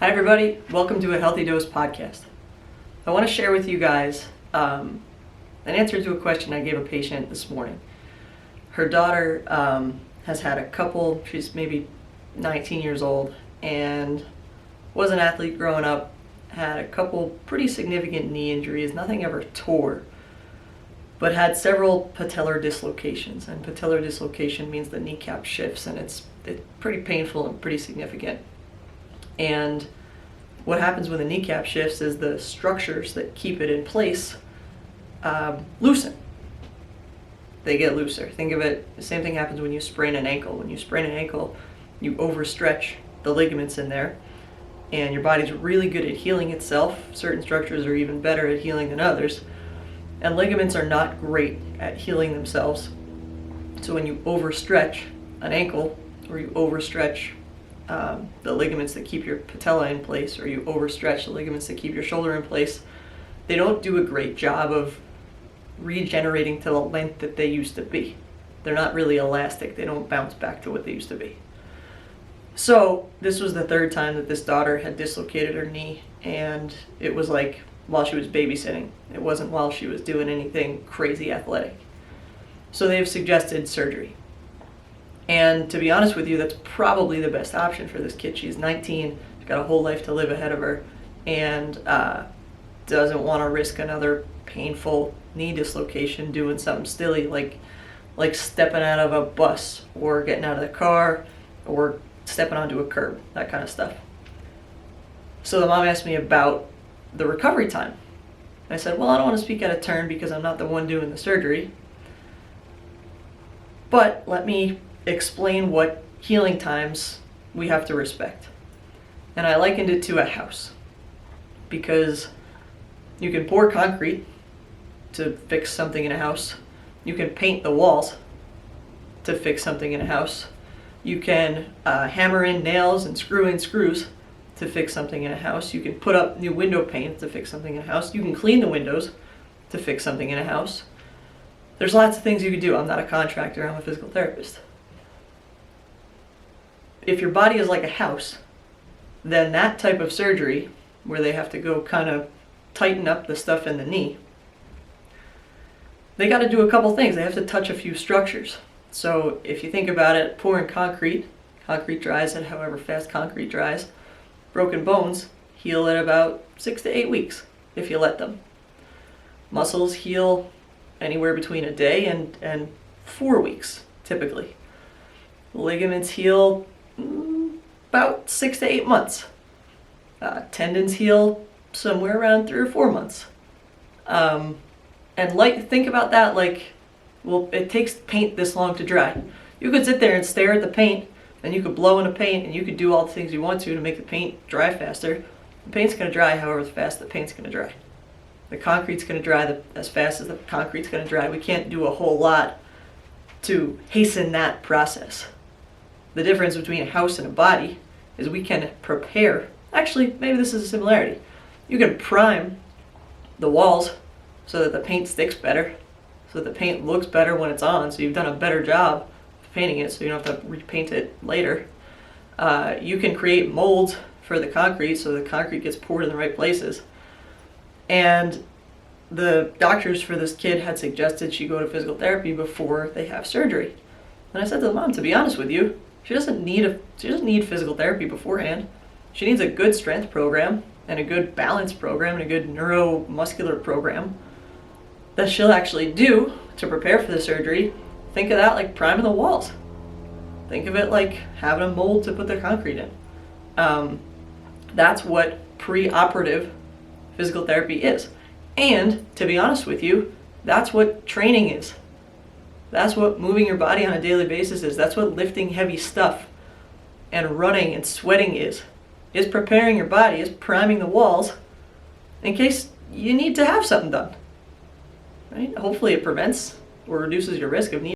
Hi everybody, welcome to a Healthy Dose podcast. I want to share with you guys an answer to a question I gave a patient this morning. Her daughter has had a couple, she's maybe 19 years old, and was an athlete growing up, had a couple pretty significant knee injuries, nothing ever tore, but had several patellar dislocations. And patellar dislocation means the kneecap shifts, and it's pretty painful and pretty significant. And what happens when the kneecap shifts is the structures that keep it in place loosen. They get looser. Think of it, the same thing happens when you sprain an ankle. When you sprain an ankle, you overstretch the ligaments in there, and your body's really good at healing itself. Certain structures are even better at healing than others, and ligaments are not great at healing themselves. So when you overstretch an ankle, or you overstretch the ligaments that keep your patella in place, or you overstretch the ligaments that keep your shoulder in place, they don't do a great job of regenerating to the length that they used to be. They're not really elastic. They don't bounce back to what they used to be. So this was the third time that this daughter had dislocated her knee, and it was like while she was babysitting. It wasn't while she was doing anything crazy athletic. So they've suggested surgery. And to be honest with you, that's probably the best option for this kid. She's 19, she's got a whole life to live ahead of her, and doesn't want to risk another painful knee dislocation doing something silly like stepping out of a bus or getting out of the car or stepping onto a curb, that kind of stuff. So the mom asked me about the recovery time. I said, well, I don't want to speak out of turn because I'm not the one doing the surgery, but let me explain what healing times we have to respect. And I likened it to a house, because you can pour concrete to fix something in a house. You can paint the walls to fix something in a house. You can hammer in nails and screw in screws to fix something in a house. You can put up new window paint to fix something in a house. You can clean the windows to fix something in a house. There's lots of things you can do. I'm not a contractor, I'm a physical therapist. If your body is like a house, then that type of surgery, where they have to go kind of tighten up the stuff in the knee, they got to do a couple things. They have to touch a few structures. So if you think about it, pouring concrete dries at however fast concrete dries. Broken bones heal at about 6 to 8 weeks if you let them. Muscles heal anywhere between a day and 4 weeks typically. Ligaments heal about 6 to 8 months. Tendons heal somewhere around 3 or 4 months. And think about that like, well, it takes paint this long to dry. You could sit there and stare at the paint, and you could blow in the paint, and you could do all the things you want to make the paint dry faster. The paint's going to dry however fast the paint's going to dry. The concrete's going to dry as fast as the concrete's going to dry. We can't do a whole lot to hasten that process. The difference between a house and a body is we can prepare. Actually, maybe this is a similarity. You can prime the walls so that the paint sticks better, so that the paint looks better when it's on, so you've done a better job of painting it so you don't have to repaint it later. You can create molds for the concrete so the concrete gets poured in the right places. And the doctors for this kid had suggested she go to physical therapy before they have surgery. And I said to the mom, to be honest with you, she doesn't need physical therapy beforehand. She needs a good strength program and a good balance program and a good neuromuscular program that she'll actually do to prepare for the surgery. Think of that like priming the walls. Think of it like having a mold to put the concrete in. That's what pre-operative physical therapy is. And to be honest with you, that's what training is. That's what moving your body on a daily basis is. That's what lifting heavy stuff and running and sweating is preparing your body, is priming the walls in case you need to have something done. Right? Hopefully it prevents or reduces your risk of needing